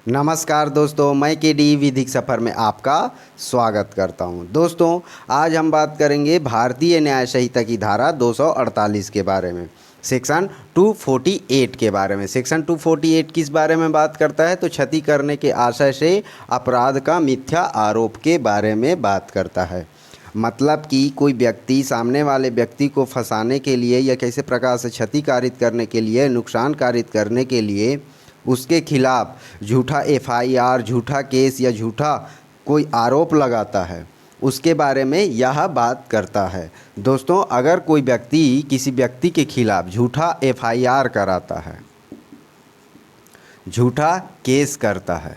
नमस्कार दोस्तों, मैं केडी विधिक सफ़र में आपका स्वागत करता हूं। दोस्तों, आज हम बात करेंगे भारतीय न्याय संहिता की धारा 248 के बारे में, सेक्शन 248 के बारे में। सेक्शन 248 किस बारे में बात करता है? तो क्षति करने के आशय से अपराध का मिथ्या आरोप के बारे में बात करता है। मतलब कि कोई व्यक्ति सामने वाले व्यक्ति को फंसाने के लिए या किसी प्रकार से क्षति कारित करने के लिए, नुकसान कारित करने के लिए उसके खिलाफ झूठा एफआईआर, झूठा केस या झूठा कोई आरोप लगाता है, उसके बारे में यह बात करता है। दोस्तों, अगर कोई व्यक्ति किसी व्यक्ति के खिलाफ झूठा एफआईआर कराता है, झूठा केस करता है,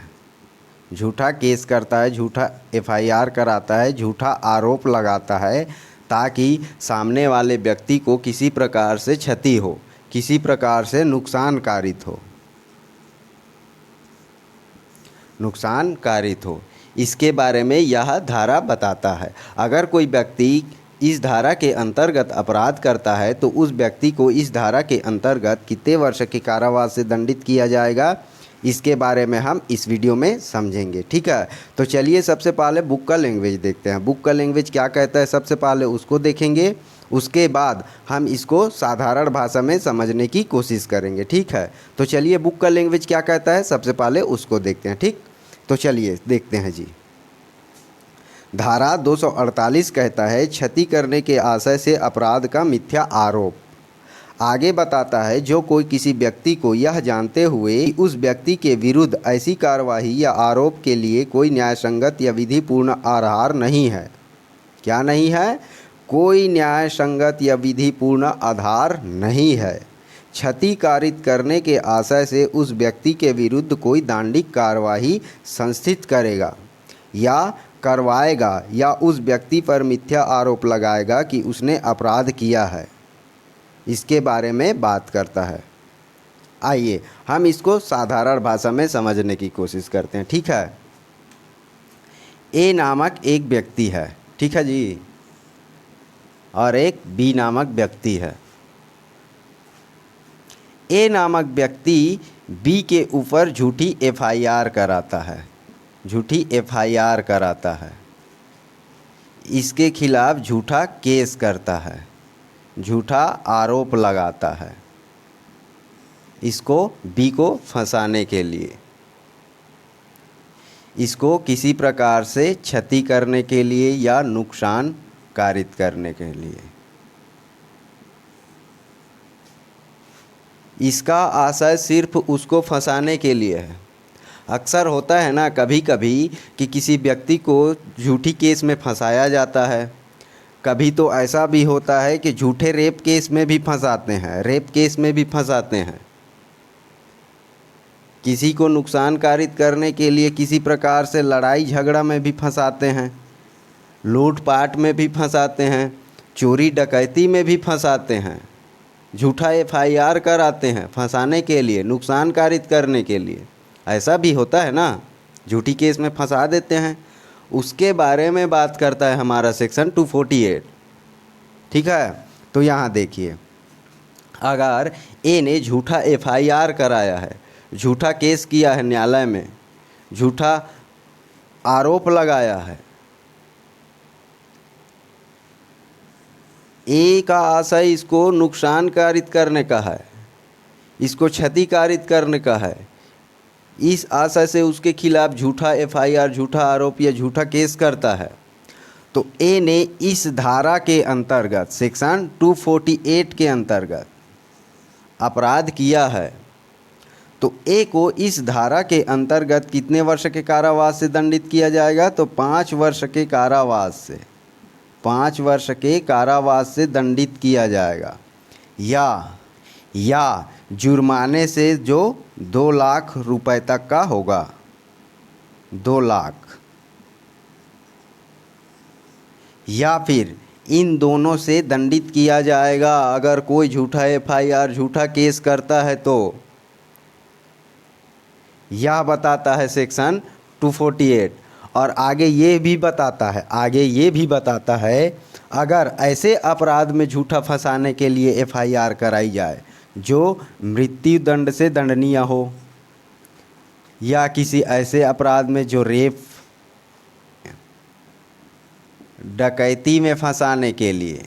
झूठा एफआईआर कराता है, झूठा आरोप लगाता है, ताकि सामने वाले व्यक्ति को किसी प्रकार से क्षति हो, किसी प्रकार से नुकसान कारित हो, इसके बारे में यह धारा बताता है। अगर कोई व्यक्ति इस धारा के अंतर्गत अपराध करता है तो उस व्यक्ति को इस धारा के अंतर्गत कितने वर्ष के कारावास से दंडित किया जाएगा, इसके बारे में हम इस वीडियो में समझेंगे। ठीक है, तो चलिए सबसे पहले बुक का लैंग्वेज देखते हैं। बुक का लैंग्वेज क्या कहता है, सबसे पहले उसको देखेंगे, उसके बाद हम इसको साधारण भाषा में समझने की कोशिश करेंगे। ठीक है, तो चलिए बुक का लैंग्वेज क्या कहता है, सबसे पहले उसको देखते हैं। ठीक, तो चलिए देखते हैं जी। धारा 248 कहता है क्षति करने के आशय से अपराध का मिथ्या आरोप। आगे बताता है, जो कोई किसी व्यक्ति को यह जानते हुए उस व्यक्ति के विरुद्ध ऐसी कार्यवाही या आरोप के लिए कोई न्यायसंगत या विधिपूर्ण आधार नहीं है। क्या नहीं है? कोई न्याय संगत या विधिपूर्ण आधार नहीं है। क्षति कारित करने के आशय से उस व्यक्ति के विरुद्ध कोई दंडिक कार्यवाही संस्थित करेगा या करवाएगा या उस व्यक्ति पर मिथ्या आरोप लगाएगा कि उसने अपराध किया है, इसके बारे में बात करता है। आइए हम इसको साधारण भाषा में समझने की कोशिश करते हैं। ठीक है, ए नामक एक व्यक्ति है, ठीक है जी, और एक बी नामक व्यक्ति है। ए नामक व्यक्ति बी के ऊपर झूठी एफआईआर कराता है, इसके खिलाफ झूठा केस करता है, झूठा आरोप लगाता है, इसको बी को फंसाने के लिए, इसको किसी प्रकार से क्षति करने के लिए या नुकसान कारित करने के लिए। इसका आशय सिर्फ उसको फंसाने के लिए है। अक्सर होता है ना कभी कभी कि किसी व्यक्ति को झूठी केस में फंसाया जाता है। कभी तो ऐसा भी होता है कि झूठे रेप केस में भी फंसाते हैं, किसी को नुकसान कारित करने के लिए किसी प्रकार से लड़ाई झगड़ा में भी फंसाते हैं, लूटपाट में भी फंसाते हैं, चोरी डकैती में भी फंसाते हैं, झूठा एफआईआर कराते हैं फंसाने के लिए, नुकसान कारित करने के लिए। ऐसा भी होता है ना, झूठी केस में फंसा देते हैं। उसके बारे में बात करता है हमारा सेक्शन 248। ठीक है, तो यहाँ देखिए, अगर ए ने झूठा एफआईआर कराया है, झूठा केस किया है न्यायालय में, झूठा आरोप लगाया है, ए का आशय इसको नुकसान कारित करने का है, इसको क्षति कारित करने का है, इस आशय से उसके खिलाफ झूठा एफआईआर, झूठा आरोप या झूठा केस करता है, तो ए ने इस धारा के अंतर्गत, सेक्शन 248 के अंतर्गत अपराध किया है, तो ए को इस धारा के अंतर्गत कितने वर्ष के कारावास से दंडित किया जाएगा? तो 5 वर्ष के कारावास से दंडित किया जाएगा, या जुर्माने से जो 2 लाख रुपए तक का होगा, 2 लाख, या फिर इन दोनों से दंडित किया जाएगा। अगर कोई झूठा एफआईआर, झूठा केस करता है तो यह बताता है सेक्शन 248। और आगे ये भी बताता है, अगर ऐसे अपराध में झूठा फंसाने के लिए एफआईआर कराई जाए जो मृत्यु दंड से दंडनीय हो, या किसी ऐसे अपराध में जो रेप, डकैती में फंसाने के लिए,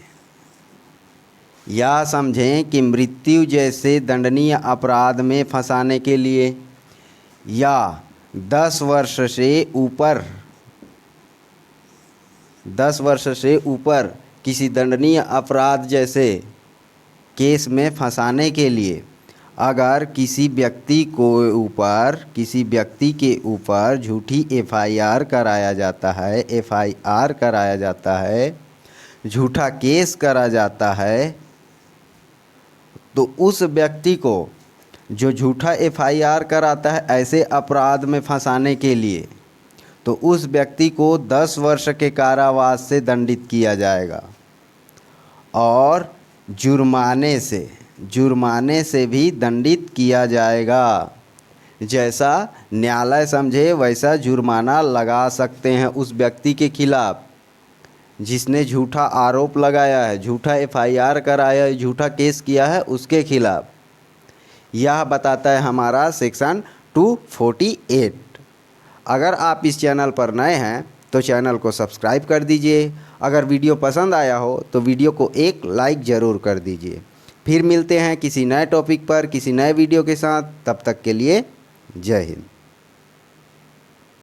या समझें कि मृत्यु जैसे दंडनीय अपराध में फंसाने के लिए, या 10 वर्ष से ऊपर किसी दंडनीय अपराध जैसे केस में फंसाने के लिए अगर किसी व्यक्ति के ऊपर झूठी एफआईआर कराया जाता है, झूठा केस करा जाता है, तो उस व्यक्ति को जो झूठा एफआईआर कराता है ऐसे अपराध में फंसाने के लिए, तो उस व्यक्ति को 10 वर्ष के कारावास से दंडित किया जाएगा और जुर्माने से भी दंडित किया जाएगा। जैसा न्यायालय समझे वैसा जुर्माना लगा सकते हैं उस व्यक्ति के खिलाफ जिसने झूठा आरोप लगाया है, झूठा एफआईआर कराया है, झूठा केस किया है, उसके खिलाफ। यह बताता है हमारा सेक्शन 248। अगर आप इस चैनल पर नए हैं तो चैनल को सब्सक्राइब कर दीजिए। अगर वीडियो पसंद आया हो तो वीडियो को एक लाइक ज़रूर कर दीजिए। फिर मिलते हैं किसी नए टॉपिक पर किसी नए वीडियो के साथ। तब तक के लिए जय हिंद।